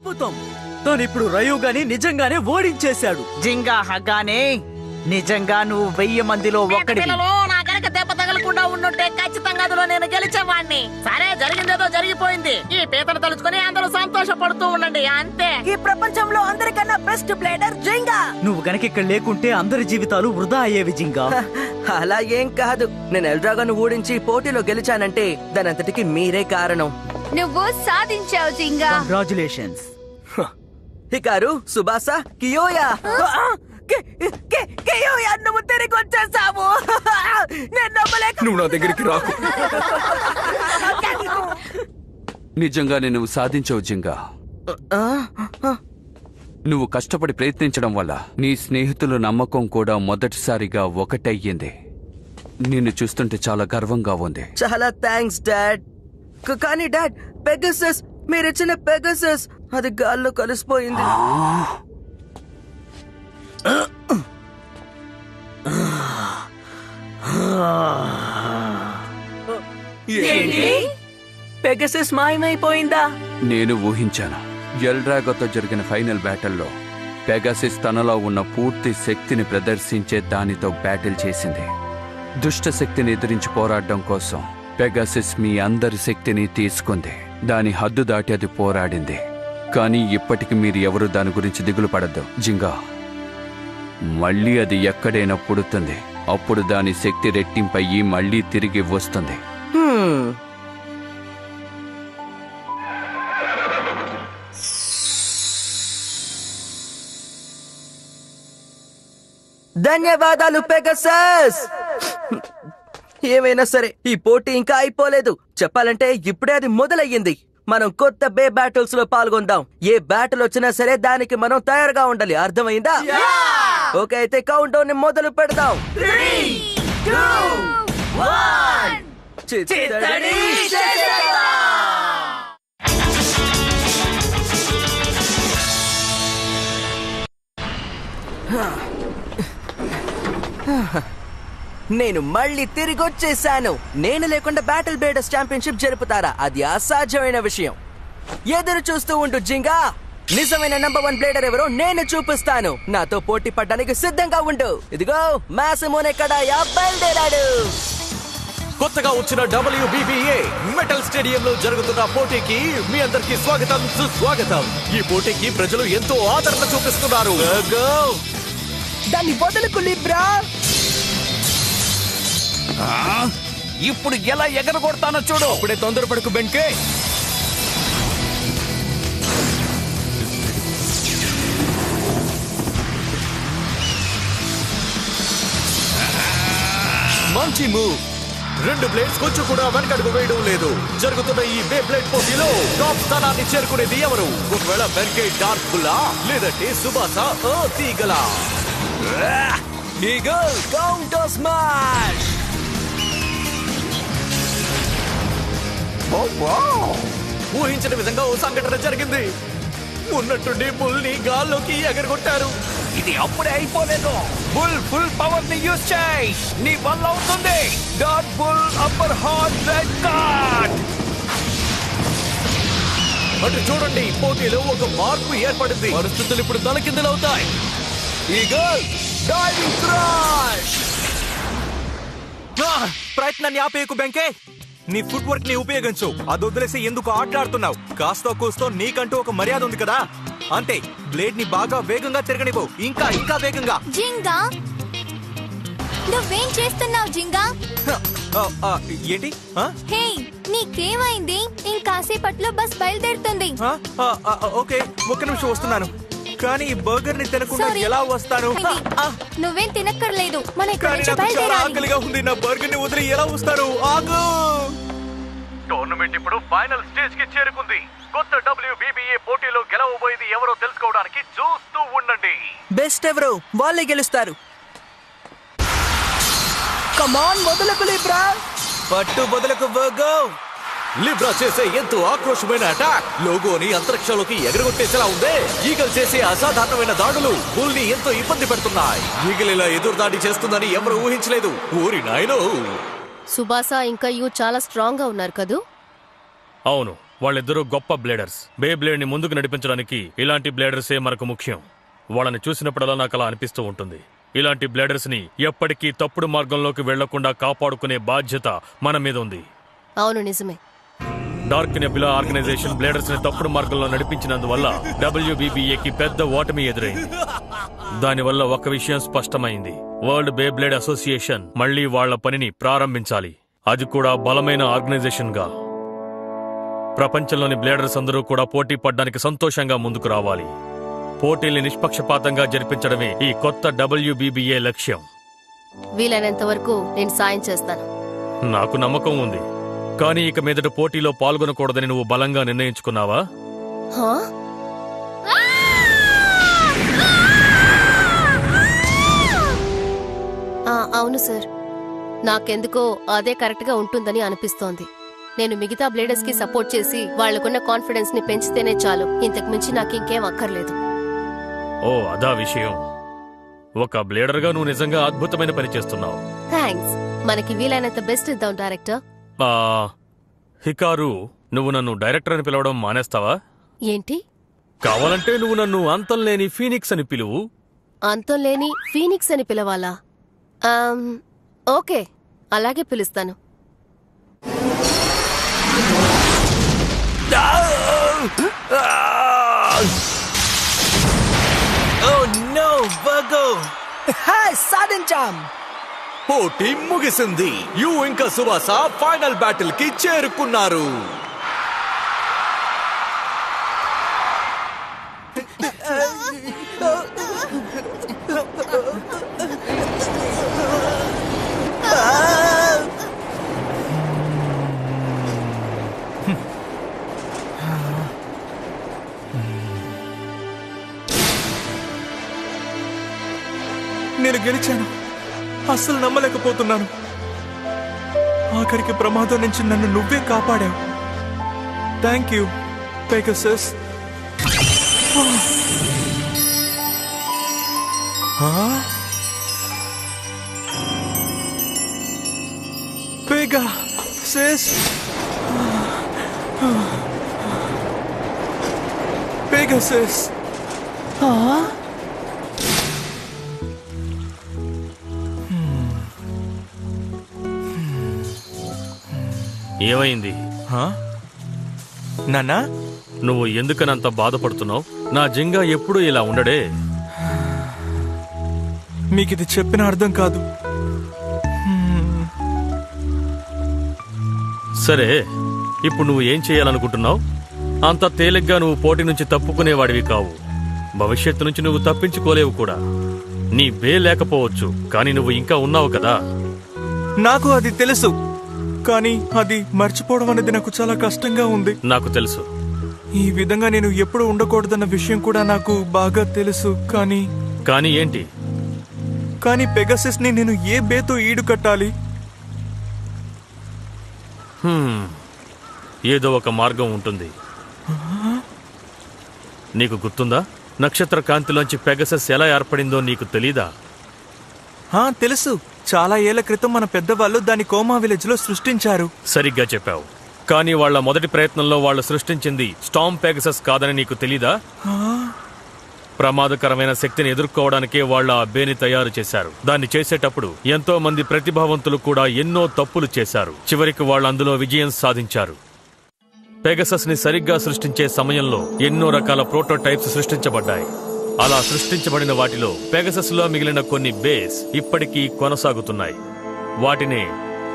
అద్భుతం! తానిప్పుడు రయోగాని నిజంగానే ఓడించేశాడు. జింగా హగ్గానే నిజంగా నువ్వు 1000 మందిలో ఒక్కడివి. నా కనుక దెబ్బ తగలకుండా ఉండుంటే ఖచ్చితంగా అందులో నేను గెలిచేవాడిని. సరే, జరిగిందేదో జరిగిపోయింది. ఈ పీతను తలుచుకుని అందరూ సంతోషపడుతూ ఉండండి, అంతే. ఈ ప్రపంచంలో అందరికన్నా బెస్ట్ ప్లేయర్ జింగా. నువ్వు గనక ఇక్కడ లేకుంటే అందరి జీవితాలు వృధా అయ్యేవి జింగా. అలా ఏం కాదు. నేను ఎల్డ్రాగోను ఓడించి పోటీలో గెలిచానంటే దానంతటికి మీరే కారణం. నువ్వు సాధించావు జింగా. కంగ్రాచులేషన్స్. హికారు, సుబాసా, కియోయా. కియోయా, నువ్వు తిరిగి వచ్చేసావు. నేను నమ్మలేక. నువ్వు నా దగ్గరికి రాకు. నిజంగానే నువ్వు సాధించవు జింగా. నువ్వు కష్టపడి ప్రయత్నించడం వల్ల నీ స్నేహితుల నమ్మకం కూడా మొదటిసారిగా ఒకటయ్యింది. నిన్ను చూస్తుంటే చాలా గర్వంగా ఉంది. చాలా థ్యాంక్స్ డాడ్. కానీ డాడ్, పెగసస్, మీరిచ్చిన పెగసస్ అది గాల్లో కలిసిపోయింది. పెగసస్ మాయమైపోయిందా? నేను ఊహించాను. ఎల్డ్రాగోతో జరిగిన ఫైనల్ బ్యాటిల్లో పెగాసిస్ తనలో ఉన్న పూర్తి శక్తిని ప్రదర్శించే దానితో బ్యాటిల్ చేసింది. దుష్ట శక్తిని ఎదిరించి పోరాడడం కోసం పెగాసిస్ మీ అందరి శక్తిని తీసుకుంది. దాని హద్దు దాటి అది పోరాడింది. కానీ ఇప్పటికి మీరు ఎవరు దాని గురించి దిగులు పడద్దు జింగా. మళ్ళీ అది ఎక్కడైనా పుడుతుంది. అప్పుడు దాని శక్తి రెట్టింపయ్యి మళ్ళీ తిరిగి వస్తుంది. ధన్యవాదాలు పెగసస్. ఏమైనా సరే, ఈ పోటీ ఇంకా అయిపోలేదు. చెప్పాలంటే ఇప్పుడే అది మొదలయ్యింది. మనం కొత్త బే బ్యాటిల్స్ లో పాల్గొందాం. ఏ బ్యాటిల్ వచ్చినా సరే దానికి మనం తయారుగా ఉండాలి. అర్థమైందా? ఓకే, అయితే కౌంట్ డౌన్ ని మొదలు పెడదాం. 3, 2, 1. చిత్తడి చేసేద్దాం. నేను మళ్ళీ తిరిగి వచ్చేసాను. నేను లేకుండా బ్యాటిల్ బ్లేడర్స్ ఛాంపియన్షిప్ జరుపుతారా? అది అసాధ్యమైన విషయం. ఎదురు చూస్తూ ఉండు జింగా. నిజమైన నంబర్ 1 బ్లేడర్ ఎవరో నేను చూపిస్తాను. నాతో పోటీ పడడానికి సిద్ధంగా ఉండు. ఇదిగో మాసమోనే కడాయా బయలుదేరాడు. కొత్తగా వచ్చిన WBBA మెటల్ స్టేడియంలో జరుగుతున్న పోటీకి మీ అందరికీ స్వాగతం, సుస్వాగతం. ఈ పోటీకి ప్రజలు ఎంతో ఆదరణ చూపిస్తున్నారు. దాన్ని వదలకు లిబ్రా. ఇప్పుడు ఎలా ఎగరగొడతానో చూడు. అప్పుడే తొందరపడకు బెంకే. మంచి మూవ్. 2 బ్లేడ్స్ కొంచెం కూడా వెనకడుగు వేయడం లేదు. జరుగుతున్న ఈ బే బ్లేడ్ పోటీలో టాప్ స్థానాన్ని చేరుకునేది ఎవరు? ఒకవేళ బెంకే డార్క్ బుల్లా, లేదంటే సుబాసా తీగలా? Eagle counter smash. ఊహించిన విధంగా ఓ సంఘటన జరిగింది. ఉన్నట్టుండి బుల్ ని గాల్లోకి ఎగరగొట్టారు. ఇది అప్పుడే అయిపోలేదు. బుల్ ఫుల్ పవర్ ని యూజ్ చేయి. నీ వల్ల అవుతుంది. Dot bull upper heart red card. అటు చూడండి, పోటీలో ఒక మార్పు ఏర్పడింది. పరిస్థితులు ఇప్పుడు తలకిందులవుతాయి. Eagle diving crash. ప్రయత్నాన్ని ఆపేయకు బెంకే. నీ ఫుట్ వర్క్ ని ఉపయోగించు. అది వదిలేసి ఎందుకు ఆటలాడుతున్నావు? కాస్తో కూస్తో నీకంటూ ఒక మర్యాద ఉంది కదా. అంతే, బ్లేడ్ ని బాగా వేగంగా తిరగనివ్వు. ఇంకా ఇంకా వేగంగా. జింగా, నువ్వేం చేస్తున్నావు జింగా? ఏంటి? హే, నీకేమైంది? ఇంకాసేపట్లో బస్ బయలుదేరుతుంది. ఓకే, ఒక్క నిమిషం వస్తున్నాను. కానీ ఈ బర్గర్ ని తినకుండా ఎలా వస్తాను? నువ్వేం తినక్కర్లేదు. మన ఇక్కడ నుంచి చాలా బయలుదేరాలి. ఆకలిగా ఉంది. నా బర్గర్ ని వదిలి ఎలా వస్తారు? ఆగు. టోర్నమెంట్ ఇప్పుడు ఫైనల్ స్టేజ్ కి చేరుకుంది. కొత్త WBBA పోటీలో గెలవబోయేది ఎవరో తెలుసుకోవడానికి చూస్తూ ఉండండి. బెస్ట్ ఎవరో వాళ్ళే గెలుస్తారు. కమాన్, వదలకు లిబ్రా. పట్టు బదులకు వర్గో. లిబ్రా చేసే ఎంతో ఆక్రోషమైన అటాక్ లోగోని అంతరిక్షంలోకి ఎగరగొట్టేసేలా ఉందే. ఈగల్ చేసే అసాధారణమైన దాడులు బుల్ ని ఎంతో ఇబ్బంది పెడుతున్నాయి. ఈగల్ ఇలా ఎదురు దాడి చేస్తుందని ఎవరు ఊహించలేదు. ఊరి నాయనో. సుబాసా ఇంకా యూ చాలా స్ట్రాంగ్ గా ఉన్నారు కదూ? అవును, వాళ్ళిద్దరూ గొప్ప బ్లేడర్స్. బే బ్లేడ్ ని ముందుకు నడిపించడానికి ఇలాంటి బ్లేడర్సే మనకు ముఖ్యం. వాళ్ళని చూసినప్పుడల్లా నాకు అలా అనిపిస్తూ ఉంటుంది. ఇలాంటి బ్లేడర్స్ ని ఎప్పటికీ తప్పుడు మార్గంలోకి వెళ్లకుండా కాపాడుకునే బాధ్యత మన మీద ఉంది. అవును, నిజమే. డార్క్ నెబ్యులా ఆర్గనైజేషన్ బ్లేడర్స్ ని తప్పుడు మార్గంలో నడిపించినందువల్ల WBBAకి పెద్ద ఓటమి ఎదురైంది. దానివల్ల ఒక విషయం స్పష్టమైంది. వరల్డ్ బే బ్లేడ్ అసోసియేషన్ మళ్లీ వాళ్ల పనిని ప్రారంభించాలి. అది కూడా బలమైన ఆర్గనైజేషన్ గా. ప్రపంచంలోని బ్లేడర్స్ అందరూ కూడా పోటీ పడ్డానికి సంతోషంగా ముందుకు రావాలి. పోటీల్ని నిష్పక్షపాతంగా జరిపించడమే ఈ కొత్త WBBA లక్ష్యం. వీలైనంత వరకు నేను సాయం చేస్తాను. నాకు నమ్మకం ఉంది. కానీ ఇక మీదట పోటీలో పాల్గొనకూడదని నువ్వు బలంగా నిర్ణయించుకున్నావా? అవును సార్, నాకెందుకో అదే కరెక్ట్ గా ఉంటుందని అనిపిస్తోంది. నేను మిగతా బ్లేడర్స్ కి సపోర్ట్ చేసి వాళ్లకున్న కాన్ఫిడెన్స్ ని పెంచితేనే చాలు. ఇంతకు మించి నాకు ఇంకేం అక్కర్లేదు. ఓ, అదా విషయం. ఒక బ్లేడర్ గా నువ్వు నిజంగా అద్భుతమైన పని చేస్తున్నావు. థ్యాంక్స్. మనకి వీలైనంత బెస్ట్ ఇద్దాం డైరెక్టర్. హికారు, నువ్వు నన్ను డైరెక్టర్ అని పిలవడం మానేస్తావా? ఏంటి? కావాలంటే నువ్వు నన్ను అంతం లేని ఫీనిక్స్ అని పిలువు. అంతం లేని ఫీనిక్స్ అని పిలవాలా? ఓకే, అలాగే పిలుస్తాను. సాధించాం. పోటీ ముగిసింది. యు ఇంకా సువాస ఫైనల్ బ్యాటిల్ కి చేరుకున్నారు. నేను గెలిచాను. అస్సలు నమ్మలేకపోతున్నాను. ఆఖరికి ప్రమాదం నుంచి నన్ను నువ్వే కాపాడావు. Thank you Pegasus. Pegasus, Pegasus. ఏమైంది? నాన్నా, నువ్వు ఎందుకనంత బాధపడుతున్నావు? నా జింగా ఎప్పుడూ ఇలా ఉండడే. మీకిది చెప్పిన అర్థం కాదు. సరే, ఇప్పుడు నువ్వు ఏం చేయాలనుకుంటున్నావు? అంత తేలిగ్గా నువ్వు పోటీ నుంచి తప్పుకునేవాడివి కావు. భవిష్యత్తు నుంచి నువ్వు తప్పించుకోలేవు కూడా. నీ బే లేకపోవచ్చు, కానీ నువ్వు ఇంకా ఉన్నావు కదా. నాకు అది తెలుసు, కానీ అది మర్చిపోవడం అనేది నాకు చాలా కష్టంగా ఉంది. నాకు తెలుసు. ఈ విధంగా నేను ఎప్పుడు ఉండకూడదన్న విషయం కూడా నాకు బాగా తెలుసు. కానీ ఏంటి? కానీ పెగాసస్ ని నేను ఏ బేతో ఈడు కట్టాలి? ఏదో ఒక మార్గం ఉంటుంది. నీకు గుర్తుందా? నక్షత్ర కాంతిలోంచి పెగాసస్ ఎలా ఏర్పడిందో నీకు తెలీదా? తెలుసు. చాలా ఏళ్ల క్రితం మన పెద్దవాళ్ళు దాని కోమా విలేజ్ లో సృష్టించారు. సరిగ్గా చెప్పావు. కానీ వాళ్ళ మొదటి ప్రయత్నంలో వాళ్ళు సృష్టించింది స్టార్మ్ పెగాసస్ కాదని నీకు తెలీదా? ప్రమాదకరమైన శక్తిని ఎదుర్కోవడానికే వాళ్ళు ఆ బేని తయారు చేశారు. దాన్ని చేసేటప్పుడు ఎంతో మంది ప్రతిభావంతులు కూడా ఎన్నో తప్పులు చేశారు. చివరికి వాళ్ళు అందులో విజయం సాధించారు. పెగాసస్ ని సరిగ్గా సృష్టించే సమయంలో ఎన్నో రకాల ప్రోటోటైప్స్ సృష్టించబడ్డాయి. అలా సృష్టించబడిన వాటిలో పెగాసస్ లో మిగిలిన కొన్ని బేస్ ఇప్పటికీ కొనసాగుతున్నాయి. వాటినే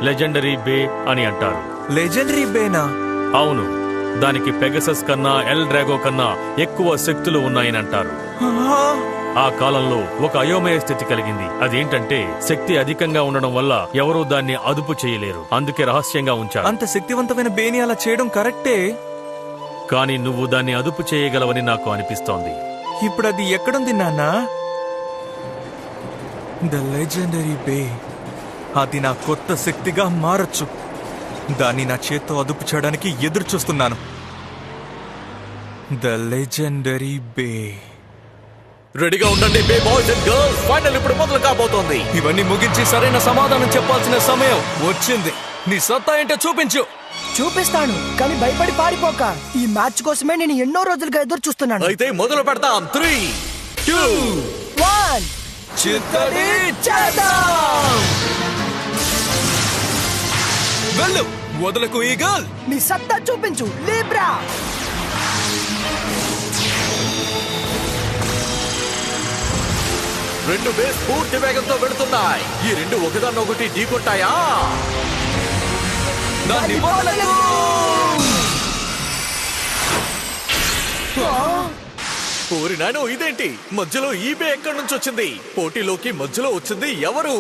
లెజెండరీ బే అని అంటారు. లెజెండరీ బేనా? అవును. దానికి పెగాసస్ కన్నా ఎల్ డ్రాగో కన్నా ఎక్కువ శక్తులు ఉన్నాయని అంటారు. ఆ కాలంలో ఒక అయోమయ స్థితి కలిగింది. అదేంటంటే శక్తి అధికంగా ఉండడం వల్ల ఎవరూ దాన్ని అదుపు చేయలేరు. అందుకే రహస్యంగా ఉంచారు. అంత శక్తివంతమైన బేని అలా చేయడం కరెక్టే, కానీ నువ్వు దాన్ని అదుపు చేయగలవని నాకు అనిపిస్తోంది. ఇప్పుడు అది ఎక్కడుంది నాన్నా? ద లెజెండరీ బే. అది నా కొత్త శక్తిగా మారచ్చు. దాన్ని నా చేత్తో అదుపు చేయడానికి ఎదురు చూస్తున్నాను. ద లెజెండరీ బే. రెడీగా ఉండండి బే బాయ్స్ అండ్ గర్ల్స్. ఫైనల్ ఇప్పుడు మొదలు కాబోతోంది. ఇవన్నీ ముగించి సరైన సమాధానం చెప్పాల్సిన సమయం వచ్చింది. నీ సత్తా ఏంటో చూపించు. చూపిస్తాను, కానీ భయపడి పారిపోక. ఈ మ్యాచ్ కోసమే నేను ఎన్నో రోజులుగా ఎదురు చూస్తున్నాను. అయితే మొదలు పెడతాం. 3, 2, 1 చిత్తడి చేద్దాం. వెళ్ళు, వదలకు ఈగల్. నీ సత్తా చూపించు లీబ్రా. రెండు బేస్ పూర్తి వేగంతో వెళుతున్నాయి. ఈ రెండు ఒకదాన్నొకటి ఢీకొట్టాయా? దాన్ని వదలకు. కోరినాను, ఇదేంటి మధ్యలో ఈ బే ఎక్కడి నుంచి వచ్చింది? పోటీలోకి మధ్యలో వచ్చింది ఎవరు?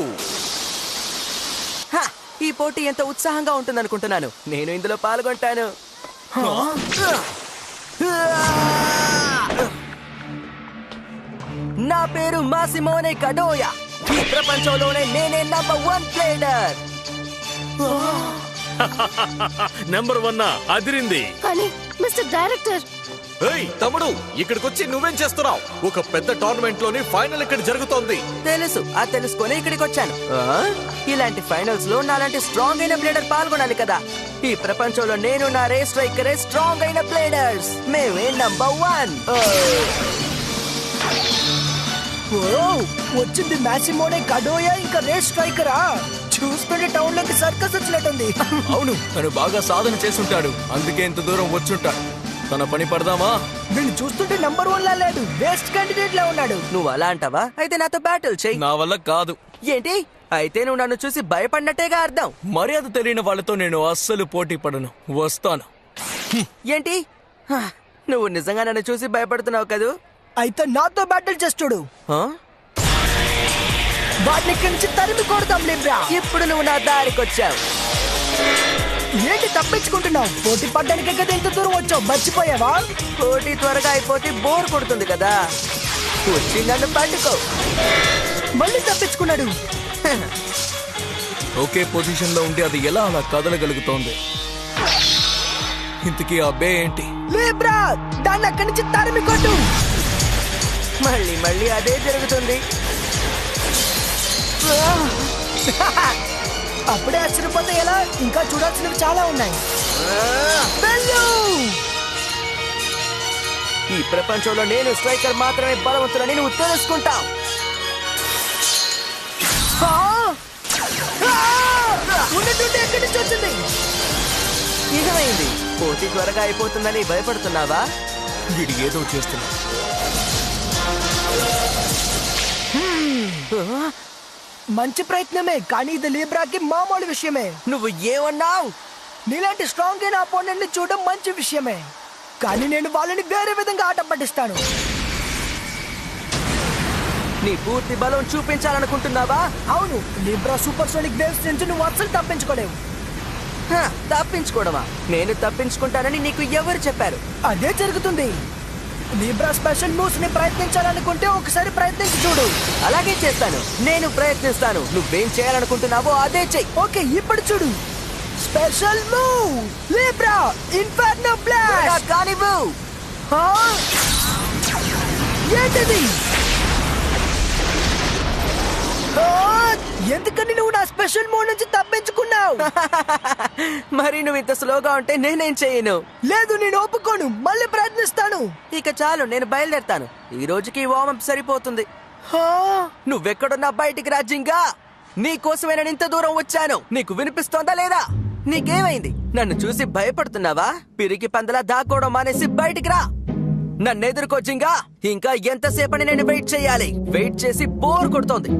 హ, ఈ పోటీ ఎంత ఉత్సాహంగా ఉంటుందనుకుంటున్నాను. నేను ఇందులో పాల్గొంటాను. నా పేరు మాసిమోనే కడోయా. ఈ ప్రపంచంలోనే నేనే నంబర్ 1 ప్లేయర్. నెంబర్ 1 అదిరింది. కానీ మిస్టర్ డైరెక్టర్, ఏయ్ తమ్ముడు, ఇక్కడికొచ్చి నువ్వేం చేస్తున్నావు? ఒక పెద్ద టోర్నమెంట్ లోని ఫైనల్ ఇక్కడ జరుగుతోంది. తెలుసు, అది తెలుసుకొని ఇక్కడికి వచ్చాను. ఇలాంటి ఫైనల్స్ లో నాలాంటి స్ట్రాంగ్ అయిన ప్లేయర్ పాల్గొనాలి కదా. ఈ ప్రపంచంలో నేను నా రేస్ స్ట్రైకరే స్ట్రాంగ్ అయిన ప్లేయర్స్. మేమే నంబర్ 1. వచ్చింది మాసిమోనే కడోయా, ఇంకా రేస్ స్ట్రైకరా. చూస్తుంటే టౌన్ లోకి సర్కస్ వచ్చినట్టుంది. అవును, తను బాగా సాధన చేసుంటాడు, అందుకే ఇంత దూరం వచ్చుంటాడు. తన పని పడదామా? వీళ్ళు చూస్తుంటే నంబర్ 1 లా లేడు, బెస్ట్ క్యాండిడేట్ లా ఉన్నాడు. నువ్వు అలా అంటావా? అయితే నాతో బ్యాటిల్ చెయ్యి. నా వల్ల కాదు. ఏంటి? అయితే నువ్వు నన్ను చూసి భయపడినట్టేగా అర్థం. మర్యాద తెలియని వాళ్ళతో నేను అస్సలు పోటీ పడను. వస్తాను. ఏంటి? హ, నువ్వు నిజంగా నన్ను చూసి భయపడుతున్నావు కదూ? అయితే నాతో బ్యాటిల్ చేస్తుడు. వాటిని ఇక్కడి నుంచి తరిమి కొడతాం లిబ్రా. ఇప్పుడు నువ్వు నా దారికొచ్చావు. ఏంటి తప్పించుకుంటున్నావు? పోటీ పడ్డానికి కదా ఇంత దూరం వచ్చావు, మర్చిపోయావా? పోటీ త్వరగా అయిపోతే బోర్ కొడుతుంది కదా. వచ్చి నన్ను పట్టుకో. మళ్ళీ తప్పించుకున్నాడు. ఒకే పొజిషన్ లో ఉండి అది ఎలా అలా కదలగలుగుతోంది? ఇంతకీ ఆ బే ఏంటి? లిబ్రా, దాన్ని అక్కడి నుంచి తరిమి కొట్టు. మళ్ళీ మళ్ళీ అదే జరుగుతుంది. అప్పుడే ఆశ్చర్యపోతే ఎలా? ఇంకా చూడాల్సినవి చాలా ఉన్నాయి. వెళ్ళు. ఈ ప్రపంచంలో నేను స్ట్రైకర్ మాత్రమే బలవంతులని నువ్వు తెలుసుకుంటావు. ఉన్నట్టుండి ఎక్కడి నుంచి వచ్చింది? నిజమైంది. పోటీ త్వరగా అయిపోతుందని భయపడుతున్నావా? వీడు ఏదో చేస్తున్నా. మంచి ప్రయత్నమే, కానీ ఇది లీబ్రాకి మామూలు విషయమే. నువ్వు ఏమన్నావు? నీలాంటి స్ట్రాంగ్ అయిన అపోనెంట్ ని చూడడం మంచి విషయమే, కానీ నేను వాళ్ళని వేరే విధంగా ఆట పట్టిస్తాను. నీ పూర్తి బలం చూపించాలనుకుంటున్నావా? అవును, లీబ్రా సూపర్ సోనిక్ వేవ్స్ నుంచి నువ్వు అస్సలు తప్పించుకోలేవు. తప్పించుకోవడమా? నేను తప్పించుకుంటానని నీకు ఎవరు చెప్పారు? అదే జరుగుతుంది. లీబ్రా స్పెషల్ మూవ్స్ ని ప్రయత్నించాలనుకుంటే ఒకసారి ప్రయత్నించి చూడు. అలాగే చేస్తాను. నేను ప్రయత్నిస్తాను. నువ్వేం చేయాలనుకుంటున్నావో అదే చెయ్యి. ఓకే, ఇప్పుడు చూడు. Special move Libra inferno blast. కానివ్వు. ఏంటిది? ఎందుకని నువ్వు నా స్పెషల్ మూవ్ నుంచి తప్పించుకున్నావు? మరి నువ్వు ఇంత స్లోగా ఉంటే నేనేం చేయను. లేదు, నేను ఒప్పుకోను. మళ్ళీ ప్రయత్నిస్తాను. ఇక చాలు, నేను బయలుదేరతాను. ఈ రోజుకి వార్మప్ సరిపోతుంది. నువ్వెక్కడున్నా బయటికి రాజ్యంగా. నీ కోసమే నేను ఇంత దూరం వచ్చాను. నీకు వినిపిస్తోందా లేదా? నీకేమైంది? నన్ను చూసి భయపడుతున్నావా? పిరికి పందలా దాక్కోవడం మానేసి బయటికి రా. నన్ను ఎదుర్కో జింగా. ఇంకా ఎంతసేపని నేను వెయిట్ చేయాలి? వెయిట్ చేసి బోర్ కొడుతోంది.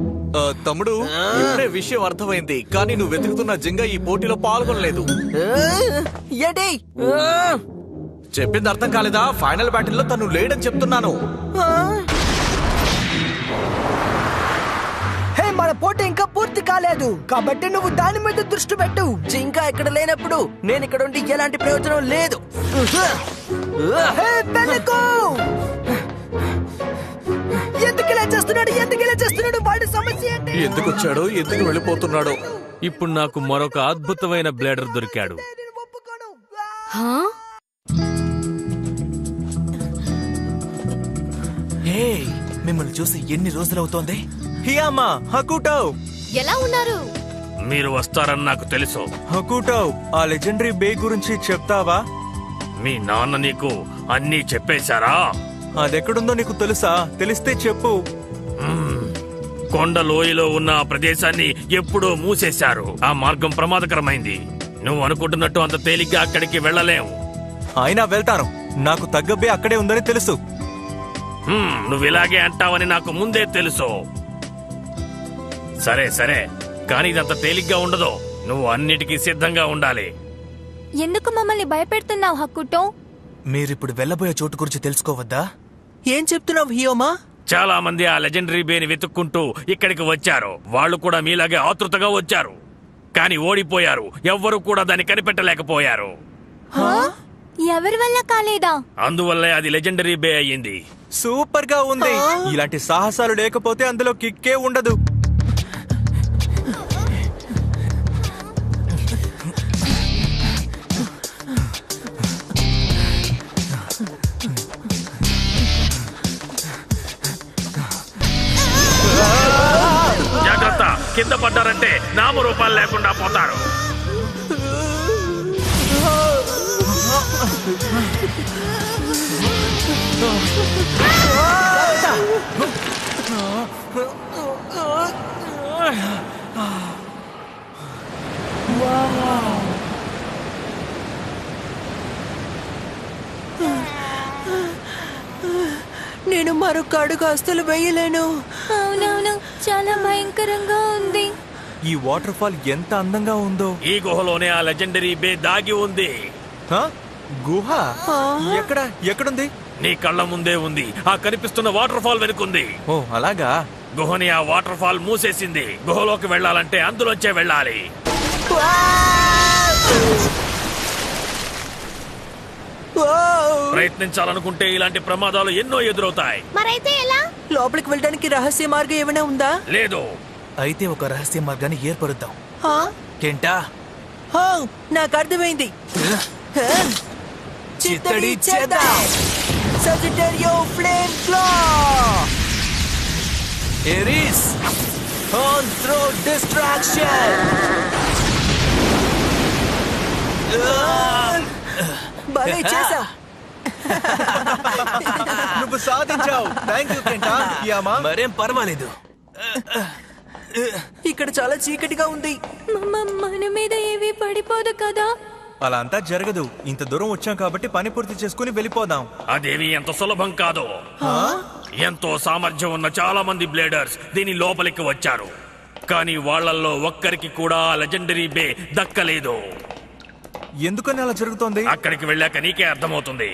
తమ్ముడు, ఇప్పుడే విషయం అర్థమైంది, కానీ నువ్వు వెతుకుతున్న జింగా ఈ పోటీలో పాల్గొనలేదు. ఏంటి చెప్పింది అర్థం కాలేదా? ఫైనల్ బ్యాటిల్ లో తను లేడని చెప్తున్నాను. హే, మన పోటీ ఇంకా పూర్తి కాలేదు, కాబట్టి నువ్వు దాని మీద దృష్టి పెట్టు. జింకా ఇక్కడ లేనప్పుడు నేను ఇక్కడ ఉండి ఎలాంటి ప్రయోజనం లేదు. హే, వెళ్ళకు. ఎందుకు ఇలా చేస్తున్నాడు? ఎందుకు ఇలా చేస్తున్నాడు? వాడి సమస్య ఏంటి? ఎందుకు వచ్చాడో, ఎందుకు వెళ్ళిపోతున్నాడో. ఇప్పుడు నాకు మరొక అద్భుతమైన బ్లేడర్ దొరికాడు. మిమ్మల్ని చూసి ఎన్ని రోజులవుతోంది? హియామా, హకుటో, ఎలా ఉన్నారు? మీరు వస్తారని నాకు తెలుసు. హకుటో, ఆ లెజెండరీ బే గురించి చెప్తావా? మీ నాన్న నీకు అన్నీ చెప్పేశారా? అదెక్కడుందో నీకు తెలుసా? తెలిస్తే చెప్పు. కొండ లోయలో ఉన్న ఆ ప్రదేశాన్ని ఎప్పుడో మూసేశారు. ఆ మార్గం ప్రమాదకరమైంది. నువ్వు అనుకుంటున్నట్టు అంత తేలిగ్గా అక్కడికి వెళ్ళలేవు. అయినా వెళ్తాను. నాకు తగ్గ బే అక్కడే ఉందని తెలుసు. నువ్వు ఇలాగే అంటావని నాకు ముందే తెలుసు. సరే సరే, కానీ ఇదంత తేలిగ్గా ఉండదు. నువ్వు అన్నిటికీ సిద్ధంగా ఉండాలి. ఎందుకు మమ్మల్ని భయపెడుతున్నావు హక్కుటో? మీరిప్పుడు వెళ్ళబోయే చోటు గురించి తెలుసుకోవద్దా? ఏం చెప్తున్నావు హియోమా? చాలా మంది ఆ లెజెండరీ బేని వెతుక్కుంటూ ఇక్కడికి వచ్చారు. వాళ్ళు కూడా మీలాగే ఆతృతగా వచ్చారు, కానీ ఓడిపోయారు. ఎవ్వరూ కూడా దాన్ని కనిపెట్టలేకపోయారు. ఎవరి వల్ల కాలేదా? అందువల్లే అది లెజెండరీ బే అయ్యింది. సూపర్ గా ఉంది. ఇలాంటి సాహసాలు లేకపోతే అందులో కిక్కే ఉండదు. జాగ్రత్త, కింద పడ్డారంటే నామరూపాలు లేకుండా పోతారు. నేను మరొక అడుగు అస్సలు వేయలేను. అవునవును, చాలా భయంకరంగా ఉంది. ఈ వాటర్ ఫాల్ ఎంత అందంగా ఉందో. ఈ గుహలోనే ఆ లెజెండరీ బే దాగి ఉంది. గుహ ఎక్కడుంది? నీ కళ్ళ ముందే ఉంది. ఆ కనిపిస్తున్న వాటర్ ఫాల్ వెనుకుంది. ఓ అలాగా. గుహని ఆ వాటర్ ఫాల్ మూసేసింది. గుహలోకి వెళ్ళాలంటే అందులోంచే వెళ్ళాలి. ప్రయత్నించాలనుకుంటే ఇలాంటి ప్రమాదాలు ఎన్నో ఎదురవుతాయి. మరైతే ఎలా? లోపలికి వెళ్ళడానికి రహస్య మార్గం ఏమైనా ఉందా? లేదు. అయితే ఒక రహస్య మార్గాన్ని ఏర్పరుద్దాం. కెంటా, నాకు అర్థమైంది. చిత్తడి చేద్దాం. సజిటేరియో ఫ్లేమ్ క్లా. Aries on throw distraction. భలే చేసా. నువ్వు సాధించావు. థాంక్యూ కెంటా. యామా, మరేం పర్వాలేదు. ఇక్కడ చాలా చీకటిగా ఉంది. మన మీద ఏవి పడిపోదు కదా? అలా అంతా జరగదు. ఇంత దూరం వచ్చాం కాబట్టి పని పూర్తి చేసుకుని వెళ్ళిపోదాం. అదేవి ఎంత సులభం కాదు. ఎంతో సామర్థ్యం ఉన్న చాలా మంది బ్లేడర్స్ దీని లోపలికి వచ్చారు, కానీ వాళ్ళల్లో ఒక్కరికి కూడా లెజెండరీ బే దక్కలేదు. ఎందుకని అలా జరుగుతోంది? అక్కడికి వెళ్ళాక నీకే అర్థమవుతుంది.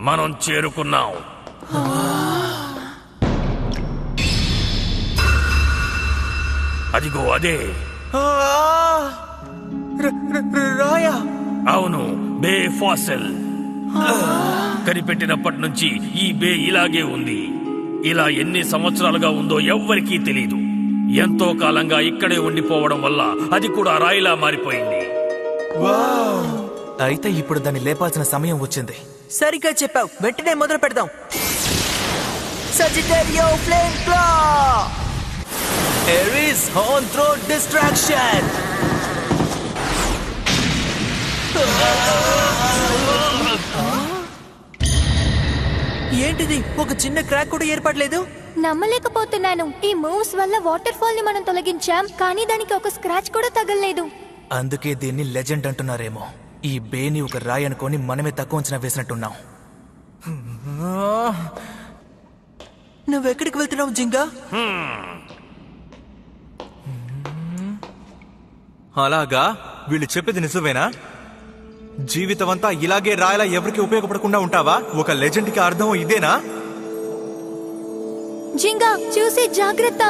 మనం చేరుకున్నాం. అదిగో అదే రాయా. అవును, బే ఫాసిల్. కనిపెట్టినప్పటి నుంచి ఈ బే ఇలాగే ఉంది. ఇలా ఎన్ని సంవత్సరాలుగా ఉందో ఎవ్వరికీ తెలీదు. ఎంతో కాలంగా ఇక్కడే ఉండిపోవడం వల్ల అది కూడా రాయిలా మారిపోయింది. అయితే ఇప్పుడు దాన్ని లేపాల్సిన సమయం వచ్చింది. సరిగ్గా చెప్పావు. వెంటనే మొదలు పెడదాం. సజిటేరియో ఫ్లేమ్ క్లా. Aries on throw distraction. ఏంటిది? ఒక చిన్న క్రాక్ కూడా ఏర్పడలేదు. నమ్మలేకపోతున్నాను. ఈ మూవ్స్ వల్ల వాటర్ ఫాల్ ని మనం తొలగించాం, కానీ దానికి ఒక స్క్రాచ్ కూడా తగలలేదు. అందుకే దీన్ని లెజెండ్ అంటున్నారేమో. ఈ బేని ఒక రాయి అనుకొని మనమే తక్కువ అంచనా వేసినట్టున్నాం. నువ్వెక్కడికి వెళ్తున్నావు జింగా? అలాగా? వీళ్ళు చెప్పేది నిజమేనా? జీవితమంతా ఇలాగే రాయలా ఎవరికి ఉపయోగపడకుండా ఉంటావా? ఒక లెజెండ్ కి అర్థం ఇదేనా? జింగా, చూసి జాగ్రత్త.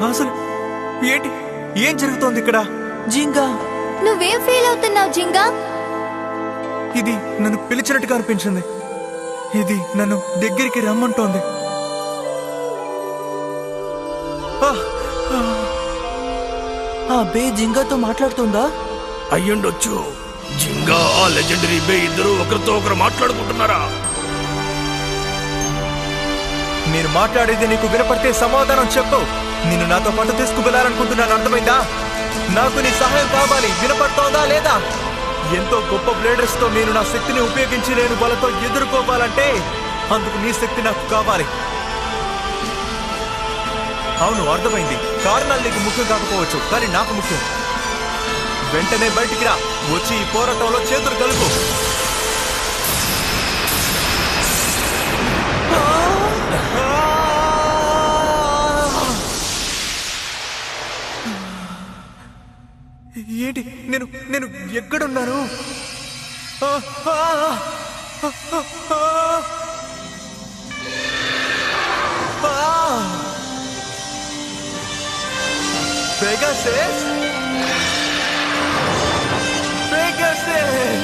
అసలు ఏంటి? ఏం జరుగుతోంది ఇక్కడ? జింగా, నువ్వేం ఫీల్ అవుతున్నావు జింగా? ఇది నన్ను పిలిచినట్టుగా అనిపించింది. ఇది నన్ను దగ్గరికి రమ్మంటోంది. ఆ బే జింగాతో మాట్లాడుతుందా? అయ్యుండొచ్చు. జింగా ఆ లెజెండరీ బే ఇద్దరు ఒకరితో ఒకరు మాట్లాడుకుంటున్నారా? నేను మాట్లాడేది నీకు వినపడితే సమాధానం చెప్పు. నిన్ను నాతో పాటు తీసుకువెళ్ళాలనుకుంటున్నాను, అర్థమైందా? నాకు నీ సహాయం కావాలి, వినపడుతోందా లేదా? ఎంతో గొప్ప బ్లేడర్స్ తో నేను నా శక్తిని ఉపయోగించి నేను వాళ్ళతో ఎదుర్కోవాలంటే అందుకు నీ శక్తి నాకు కావాలి. అవును, అర్థమైంది. కారణాలు నీకు ముఖ్యం కాకపోవచ్చు, కానీ నాకు ముఖ్యం. వెంటనే బయటికి రా, వచ్చి ఈ పోరాటంలో చేతులు కలుపు. ఏంటి? నేను నేను ఎక్కడున్నాను? Pegasus? Pegasus!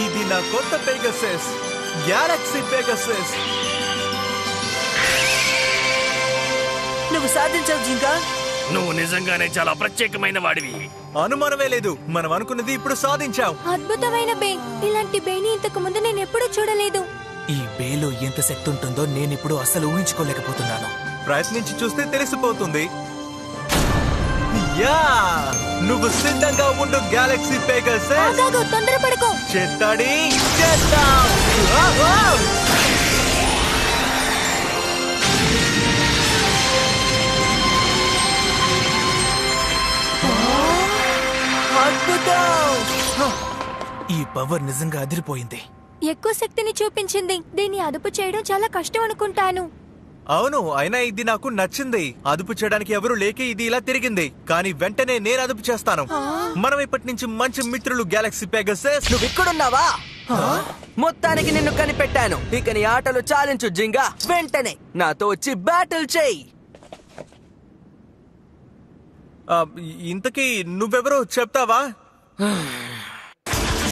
ఇది నా కొత్త పెగాసస్, గ్యాలక్సీ పెగాసస్. నువ్వు సాధించావు జింకా. నువ్వు నిజంగానే చాలా ప్రత్యేకమైన వాడివి. అనుమానమే లేదు, మనం అనుకున్నది ఇప్పుడు సాధించావు. అద్భుతమైన బే. ఇలాంటి బేని ఇంతకు ముందు నేను ఎప్పుడూ చూడలేదు. ఈ బేలో ఎంత శక్తి ఉంటుందో నేనిప్పుడు అస్సలు ఊహించుకోలేకపోతున్నాను. ప్రయత్నించి చూస్తే తెలిసిపోతుంది. యా, నువ్వు సిద్ధంగా ఉండు గ్యాలక్సీ పెగాసస్. ఆగాగు, తొందరపడకు. చెట్టడి చేద్దాం. ఈ పవర్ నిజంగా అదిరిపోయింది. ఎక్కువ శక్తిని చూపించింది. దీన్ని అదుపు చేయడం చాలా కష్టం అనుకుంటాను. అవును, అయినా ఇది నాకు నచ్చింది. అదుపు చేయడానికి ఎవరు లేక ఇది ఇలా తిరిగింది, కానీ వెంటనే నేను అదుపు చేస్తాను. మనం ఇప్పటి నుంచి మంచి మిత్రులు గ్యాలక్సీ పెగాసస్. నువ్వు ఇక్కడున్నావా? మొత్తానికి నిన్ను కనిపెట్టాను. ఇక నీ ఆటలు చాలించు జింగా. వెంటనే నాతో వచ్చి బ్యాటిల్ చేయి. ఇంతకీ నువ్వెవరో చెప్తావా?